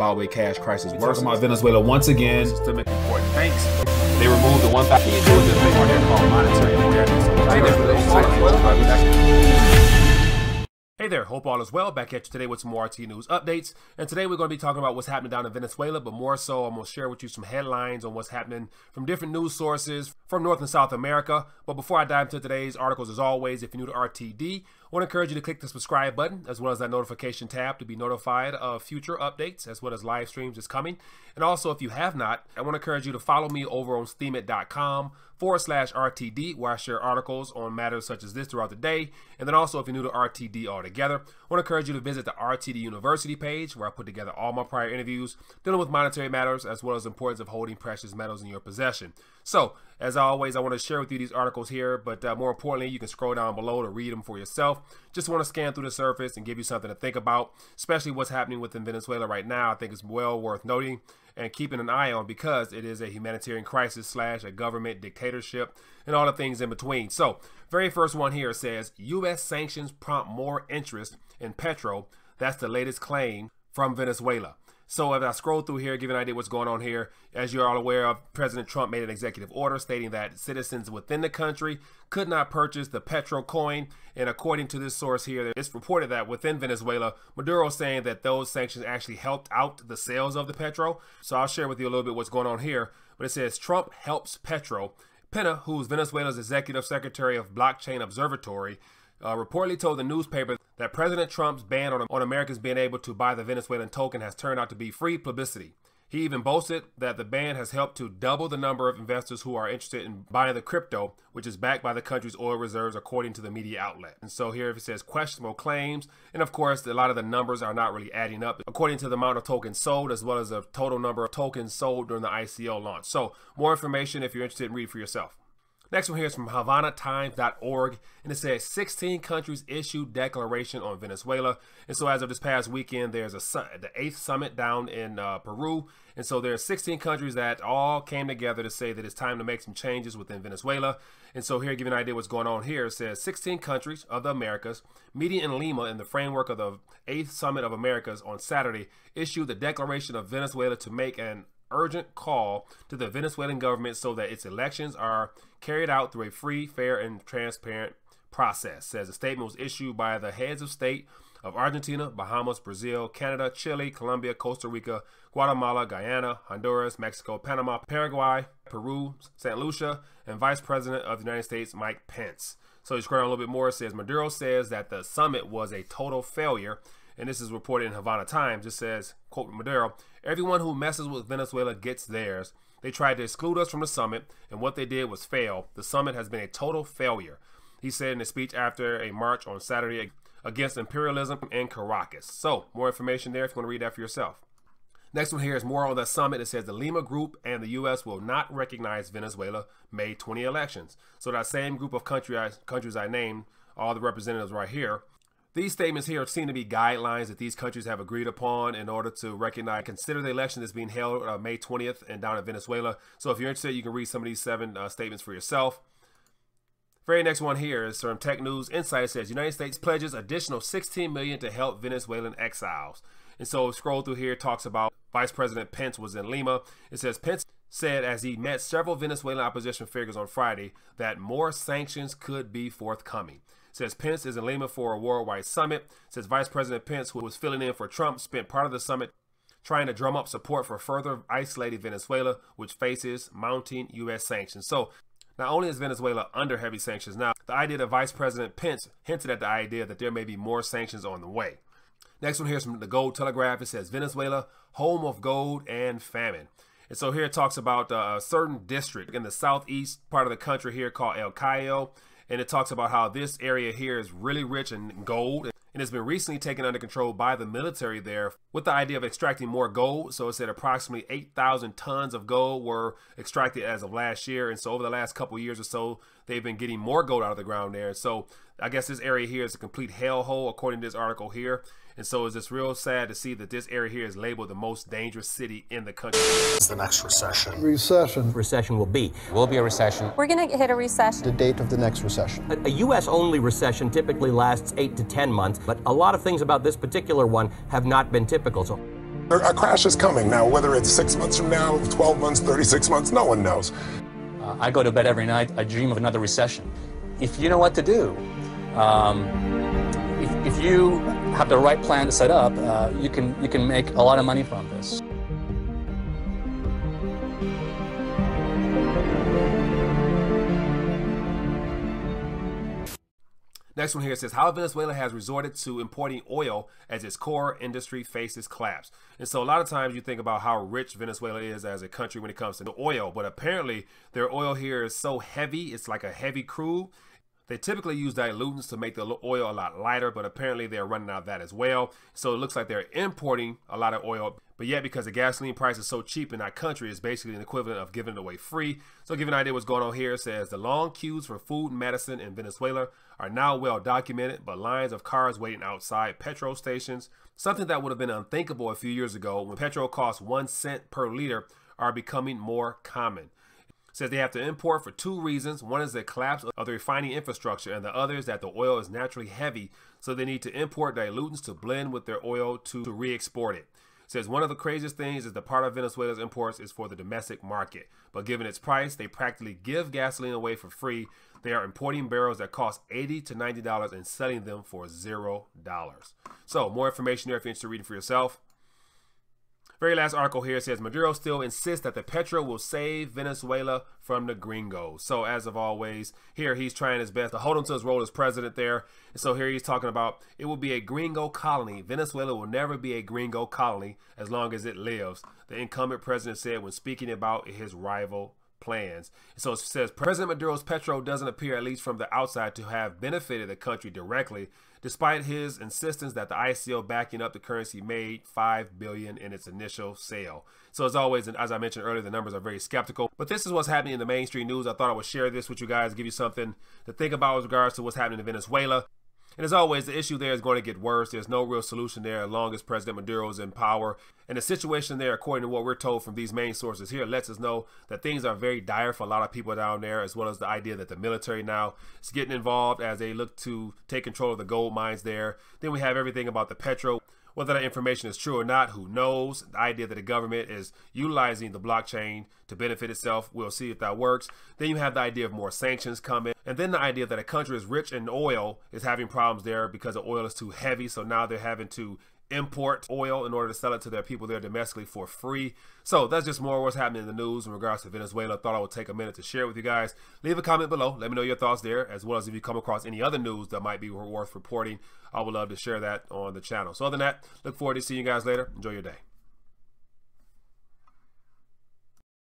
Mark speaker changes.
Speaker 1: Zimbabwe cash crisis worse. Talking about Venezuela once again. Systemic important banks. They removed the 1,000 monetary awareness. Hey there, hope all is well. Back at you today with some more RT News updates. And today we're going to be talking about what's happening down in Venezuela, but more so I'm going to share with you some headlines on what's happening from different news sources from North and South America. But before I dive into today's articles, as always, if you're new to RTD, I want to encourage you to click the subscribe button as well as that notification tab to be notified of future updates as well as live streams is coming. And also, if you have not, I want to encourage you to follow me over on steemit.com/RTD, where I share articles on matters such as this throughout the day. And then also, if you're new to RTD altogether, I want to encourage you to visit the RTD University page, where I put together all my prior interviews dealing with monetary matters as well as the importance of holding precious metals in your possession. So, as always, I want to share with you these articles here, but more importantly, you can scroll down below to read them for yourself. Just want to scan through the surface and give you something to think about, especially what's happening within Venezuela right now. I think it's well worth noting and keeping an eye on because it is a humanitarian crisis / a government dictatorship and all the things in between. So, very first one here says, U.S. sanctions prompt more interest in Petro. That's the latest claim from Venezuela. So as I scroll through here, give you an idea what's going on here. As you're all aware of, President Trump made an executive order stating that citizens within the country could not purchase the Petro coin. And according to this source here, it's reported that within Venezuela, Maduro is saying that those sanctions actually helped out the sales of the Petro. So I'll share with you a little bit what's going on here. But it says Trump helps Petro. Pena, who's Venezuela's executive secretary of Blockchain Observatory, reportedly told the newspaper that President Trump's ban on Americans being able to buy the Venezuelan token has turned out to be free publicity. He even boasted that the ban has helped to double the number of investors who are interested in buying the crypto, which is backed by the country's oil reserves, according to the media outlet. And so here it says questionable claims. And of course, a lot of the numbers are not really adding up according to the amount of tokens sold, as well as the total number of tokens sold during the ICO launch. So more information if you're interested in reading for yourself. Next one here is from HavanaTimes.org, and it says 16 countries issued declaration on Venezuela. And so as of this past weekend, there's the 8th summit down in Peru. And so there are 16 countries that all came together to say that it's time to make some changes within Venezuela. And so here, give you an idea what's going on here. It says 16 countries of the Americas meeting in Lima in the framework of the 8th Summit of Americas on Saturday issued the declaration of Venezuela to make an urgent call to the Venezuelan government so that its elections are carried out through a free, fair, and transparent process. Says the statement was issued by the heads of state of Argentina, Bahamas, Brazil, Canada, Chile, Colombia, Costa Rica, Guatemala, Guyana, Honduras, Mexico, Panama, Paraguay, Peru, St. Lucia, and Vice President of the United States, Mike Pence. So you scroll down a little bit more. It says Maduro says that the summit was a total failure. And this is reported in Havana Times. It says, quote Maduro, everyone who messes with Venezuela gets theirs. They tried to exclude us from the summit, and what they did was fail. The summit has been a total failure, he said in a speech after a march on Saturday against imperialism in Caracas. So, more information there if you want to read that for yourself. Next one here is more on the summit. It says the Lima group and the U.S. will not recognize Venezuela May 20 elections. So that same group of countries I named, all the representatives right here, these statements here seem to be guidelines that these countries have agreed upon in order to consider the election that's being held May 20th and down in Venezuela. So if you're interested, you can read some of these 7 statements for yourself. Very next one here is from Tech News Insight. It says United States pledges additional $16 million to help Venezuelan exiles. And so scroll through here, it talks about Vice President Pence was in Lima. It says Pence said as he met several Venezuelan opposition figures on Friday that more sanctions could be forthcoming. Says Pence is in Lima for a worldwide summit. Says Vice President Pence, who was filling in for Trump, spent part of the summit trying to drum up support for further isolating Venezuela, which faces mounting U.S. sanctions. So not only is Venezuela under heavy sanctions now, the idea that Vice President Pence hinted at the idea that there may be more sanctions on the way. Next one here is from the Gold Telegraph. It says Venezuela, home of gold and famine. And so here it talks about a certain district in the southeast part of the country here called El Cayo. And it talks about how this area here is really rich in gold and has been recently taken under control by the military there with the idea of extracting more gold. So it said approximately 8,000 tons of gold were extracted as of last year. And so over the last couple of years or so, they've been getting more gold out of the ground there. So I guess this area here is a complete hellhole, according to this article here. And so it's just real sad to see that this area here is labeled the most dangerous city in the country.
Speaker 2: It's the next recession.
Speaker 3: Recession will be a recession.
Speaker 4: We're going to hit a recession.
Speaker 2: The date of the next recession.
Speaker 3: A U.S.-only recession typically lasts 8 to 10 months, but a lot of things about this particular one have not been typical. So
Speaker 4: A crash is coming. Now, whether it's 6 months from now, 12 months, 36 months, no one knows.
Speaker 5: I go to bed every night, I dream of another recession. If you know what to do, if you have the right plan to set up, you can make a lot of money from this.
Speaker 1: Next one here says how Venezuela has resorted to importing oil as its core industry faces collapse. And so a lot of times you think about how rich Venezuela is as a country when it comes to oil, but apparently their oil here is so heavy, it's like a heavy crude. They typically use dilutants to make the oil a lot lighter, but apparently they're running out of that as well. So it looks like they're importing a lot of oil, but yet because the gasoline price is so cheap in that country, it's basically an equivalent of giving it away free. So to give you an idea what's going on here, it says the long queues for food and medicine in Venezuela are now well documented, but lines of cars waiting outside petrol stations, something that would have been unthinkable a few years ago when petrol cost 1 cent per liter, are becoming more common. Says they have to import for two reasons. One is the collapse of the refining infrastructure, and the other is that the oil is naturally heavy, so they need to import dilutants to blend with their oil to re-export it. Says one of the craziest things is the part of Venezuela's imports is for the domestic market, but given its price, they practically give gasoline away for free. They are importing barrels that cost $80 to $90 and selling them for $0. So more information there if you're interested in reading for yourself. Very last article here says Maduro still insists that the Petro will save Venezuela from the Gringos. So as of always, here he's trying his best to hold on to his role as president there. And so here he's talking about it will be a Gringo colony. Venezuela will never be a Gringo colony as long as it lives, the incumbent president said when speaking about his rival plans. So it says President Maduro's Petro doesn't appear, at least from the outside, to have benefited the country directly, despite his insistence that the ICO backing up the currency made $5 billion in its initial sale. So as always, and as I mentioned earlier, the numbers are very skeptical, but this is what's happening in the mainstream news. I thought I would share this with you guys, give you something to think about with regards to what's happening in Venezuela. And as always, the issue there is going to get worse. There's no real solution there as long as President Maduro is in power. And the situation there, according to what we're told from these main sources here, lets us know that things are very dire for a lot of people down there, as well as the idea that the military now is getting involved as they look to take control of the gold mines there. Then we have everything about the Petro. Whether that information is true or not, who knows? The idea that the government is utilizing the blockchain to benefit itself, we'll see if that works. Then you have the idea of more sanctions coming. And then the idea that a country is rich in oil is having problems there because the oil is too heavy. So now they're having to import oil in order to sell it to their people there domestically for free. So that's just more of what's happening in the news in regards to Venezuela. I thought I would take a minute to share with you guys. Leave a comment below. Let me know your thoughts there, as well as if you come across any other news that might be worth reporting. I would love to share that on the channel. So other than that, look forward to seeing you guys later. Enjoy your day.